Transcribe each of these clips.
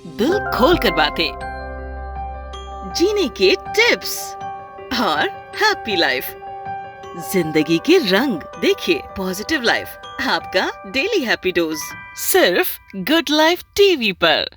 दिल खोल कर बातें, जीने के टिप्स और हैप्पी लाइफ, जिंदगी के रंग देखिए पॉजिटिव लाइफ, आपका डेली हैप्पी डोज सिर्फ गुड लाइफ टीवी पर।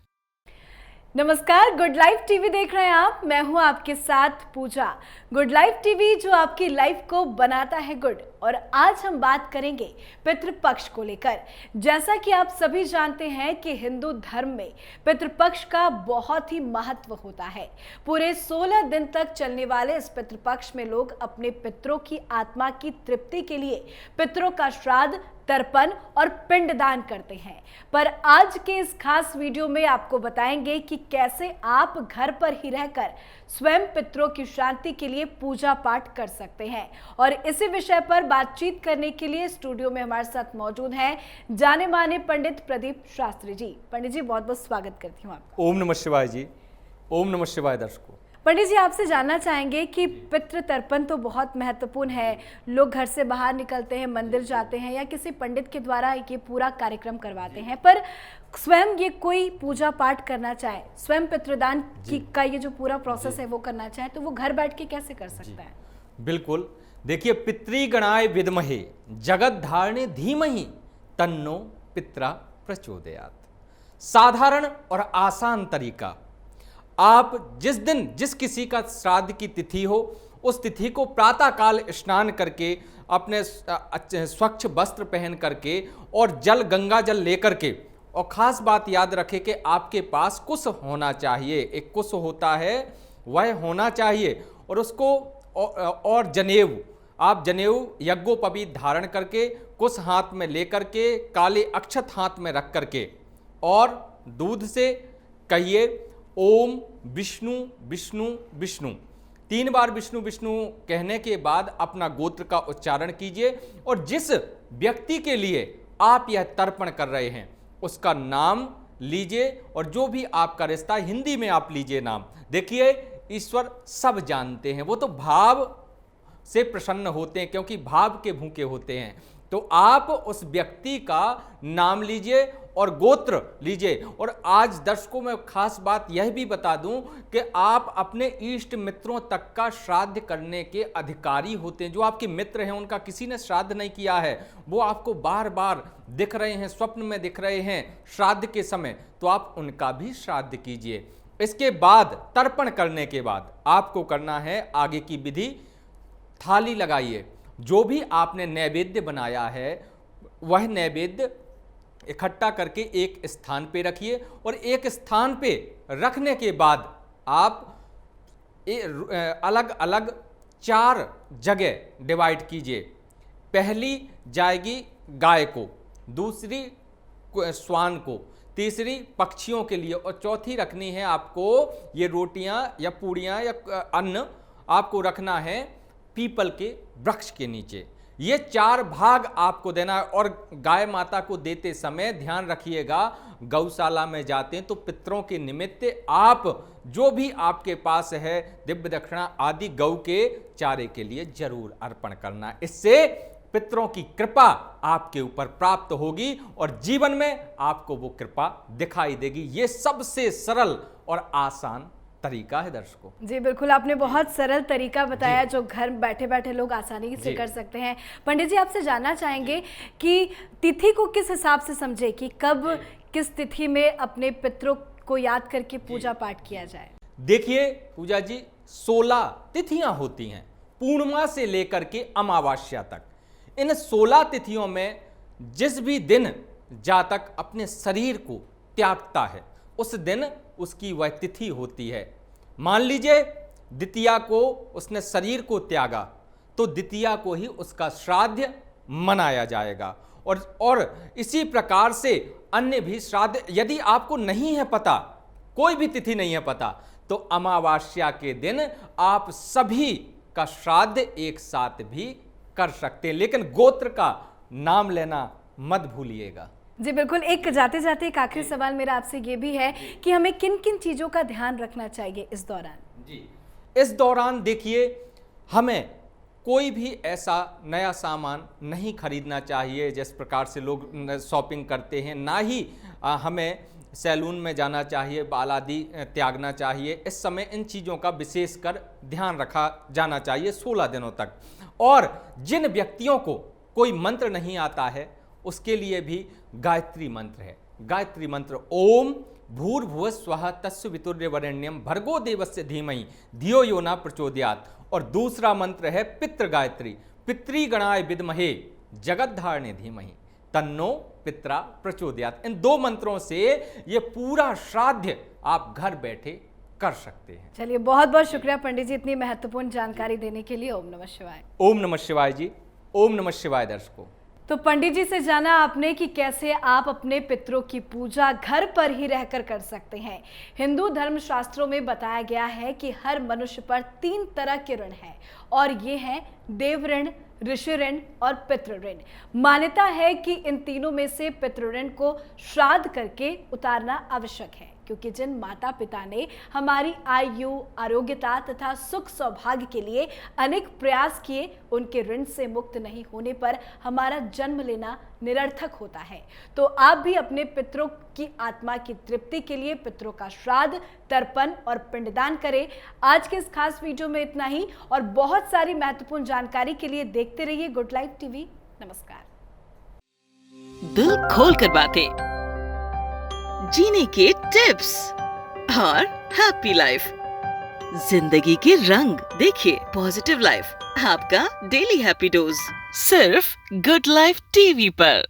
नमस्कार, गुड लाइफ टीवी देख रहे हैं आप। मैं हूं आपके साथ पूजा। गुड लाइफ टीवी जो आपकी लाइफ को बनाता है गुड। और आज हम बात करेंगे पितृपक्ष को लेकर। जैसा कि आप सभी जानते हैं कि हिंदू धर्म में पितृपक्ष का बहुत ही महत्व होता है। पूरे 16 दिन तक चलने वाले इस पितृपक्ष में लोग अपने पितरों की आत्मा की तृप्ति के लिए पितरों का श्राद्ध, तर्पण और पिंडदान करते हैं। पर आज के इस खास वीडियो में आपको बताएंगे कि कैसे आप घर पर ही रहकर स्वयं पितरों की शांति के लिए पूजा पाठ कर सकते हैं। और इसी विषय पर बातचीत करने के लिए स्टूडियो में हमारे साथ मौजूद हैं जाने माने पंडित प्रदीप शास्त्री जी। पंडित जी, बहुत बहुत स्वागत करती हूँ आपका। ओम नमः शिवाय जी। ओम नमः शिवाय दर्शकों। पंडित जी, आपसे जानना चाहेंगे कि पितृ तर्पण तो बहुत महत्वपूर्ण है। लोग घर से बाहर निकलते हैं, मंदिर जाते हैं या किसी पंडित के द्वारा ये पूरा कार्यक्रम करवाते हैं, पर स्वयं ये कोई पूजा पाठ करना चाहे, स्वयं पितृदान का ये जो पूरा प्रोसेस है वो करना चाहे, तो वो घर बैठ के कैसे कर सकता है? बिल्कुल, देखिए, पितृगणाय विद्महे जगत धारणे धीमहि तन्नो पित्रा प्रचोदयात्। साधारण और आसान तरीका। आप जिस दिन जिस किसी का श्राद्ध की तिथि हो, उस तिथि को प्रातःकाल स्नान करके, अपने स्वच्छ वस्त्र पहन करके और गंगा जल लेकर के, और ख़ास बात याद रखें कि आपके पास कुश होना चाहिए। एक कुश होता है, वह होना चाहिए। और उसको और जनेऊ, आप जनेऊ यज्ञोपवीत धारण करके, कुश हाथ में लेकर के, काले अक्षत हाथ में रख करके, और दूध से कहिए ओम विष्णु विष्णु विष्णु। 3 बार विष्णु विष्णु कहने के बाद अपना गोत्र का उच्चारण कीजिए, और जिस व्यक्ति के लिए आप यह तर्पण कर रहे हैं उसका नाम लीजिए, और जो भी आपका रिश्ता, हिंदी में आप लीजिए नाम। देखिए, ईश्वर सब जानते हैं, वो तो भाव से प्रसन्न होते हैं, क्योंकि भाव के भूखे होते हैं। तो आप उस व्यक्ति का नाम लीजिए और गोत्र लीजिए। और आज दर्शकों में खास बात यह भी बता दूं कि आप अपने इष्ट मित्रों तक का श्राद्ध करने के अधिकारी होते हैं। जो आपके मित्र हैं, उनका किसी ने श्राद्ध नहीं किया है, वो आपको बार बार दिख रहे हैं, स्वप्न में दिख रहे हैं श्राद्ध के समय, तो आप उनका भी श्राद्ध कीजिए। इसके बाद तर्पण करने के बाद आपको करना है आगे की विधि। थाली लगाइए, जो भी आपने नैवेद्य बनाया है वह नैवेद्य इकट्ठा करके एक स्थान पे रखिए, और एक स्थान पे रखने के बाद आप अलग अलग 4 जगह डिवाइड कीजिए। पहली जाएगी गाय को, दूसरी श्वान को, तीसरी पक्षियों के लिए, और चौथी रखनी है आपको ये रोटियां या पूड़ियां या अन्न आपको रखना है पीपल के वृक्ष के नीचे। ये 4 भाग आपको देना है। और गाय माता को देते समय ध्यान रखिएगा, गौशाला में जाते हैं तो पितरों के निमित्त आप जो भी आपके पास है दिव्य दक्षिणा आदि गौ के चारे के लिए जरूर अर्पण करना। इससे पितरों की कृपा आपके ऊपर प्राप्त होगी और जीवन में आपको वो कृपा दिखाई देगी। ये सबसे सरल और आसान तरीका है दर्शकों। जी बिल्कुल, आपने बहुत सरल तरीका बताया जो घर बैठे बैठे लोग आसानी से कर सकते हैं। पंडित जी, आपसे जानना चाहेंगे कि तिथि को किस हिसाब से समझे कि कब किस तिथि में अपने पितरों को याद करके पूजा पाठ किया जाए? देखिए पूजा जी, 16 तिथियां होती हैं, पूर्णिमा से लेकर के अमावस्या तक। इन 16 तिथियों में जिस भी दिन जातक अपने शरीर को त्यागता है, उस दिन उसकी वह तिथि होती है। मान लीजिए द्वितीया को उसने शरीर को त्यागा, तो द्वितीया को ही उसका श्राद्ध मनाया जाएगा। और इसी प्रकार से अन्य भी श्राद्ध, यदि आपको नहीं है पता, कोई भी तिथि नहीं है पता, तो अमावस्या के दिन आप सभी का श्राद्ध एक साथ भी कर सकते हैं, लेकिन गोत्र का नाम लेना मत भूलिएगा। जी बिल्कुल, एक जाते जाते एक आखिरी सवाल मेरा आपसे ये भी है कि हमें किन किन चीज़ों का ध्यान रखना चाहिए इस दौरान? जी, इस दौरान देखिए, हमें कोई भी ऐसा नया सामान नहीं खरीदना चाहिए जिस प्रकार से लोग शॉपिंग करते हैं, ना ही हमें सैलून में जाना चाहिए, बाल आदि त्यागना चाहिए। इस समय इन चीज़ों का विशेषकर ध्यान रखा जाना चाहिए 16 दिनों तक। और जिन व्यक्तियों को कोई मंत्र नहीं आता है उसके लिए भी गायत्री मंत्र है। गायत्री मंत्र ओम भूर्भुवः स्वः तत्सवितुर्वरेण्यं भर्गो देवस्य धीमहि धियो यो न प्रचोदयात्। और दूसरा मंत्र है पितृ गायत्री, पितृगणाय विद्महे जगद्धारिणे धीमहि तन्नो पित्रा प्रचोदयात्। इन 2 मंत्रों से ये पूरा श्राद्ध आप घर बैठे कर सकते हैं। चलिए, बहुत बहुत शुक्रिया पंडित जी इतनी महत्वपूर्ण जानकारी देने के लिए। ओम नमः शिवाय। ओम नमः शिवाय जी। ओम नमः शिवाय दर्शकों। तो पंडित जी से जाना आपने कि कैसे आप अपने पितरों की पूजा घर पर ही रहकर कर सकते हैं। हिंदू धर्म शास्त्रों में बताया गया है कि हर मनुष्य पर 3 तरह के ऋण हैं और ये हैं देव ऋण, ऋषि ऋण और पितृ ऋण। मान्यता है कि इन तीनों में से पितृ ऋण को श्राद्ध करके उतारना आवश्यक है, क्योंकि जिन माता पिता ने हमारी आयु, आरोग्यता तथा सुख सौभाग्य के लिए अनेक प्रयास किए, उनके ऋण से मुक्त नहीं होने पर हमारा जन्म लेना निरर्थक होता है। तो आप भी अपने पितरों की आत्मा की तृप्ति के लिए पितरों का श्राद्ध, तर्पण और पिंडदान करें। आज के इस खास वीडियो में इतना ही, और बहुत सारी महत्वपूर्ण जानकारी के लिए देखते रहिए गुड लाइफ टीवी। नमस्कार। दिल खोल कर बातें, जीने के टिप्स और हैप्पी लाइफ, जिंदगी के रंग देखिए पॉजिटिव लाइफ, आपका डेली हैप्पी डोज सिर्फ गुड लाइफ टीवी पर।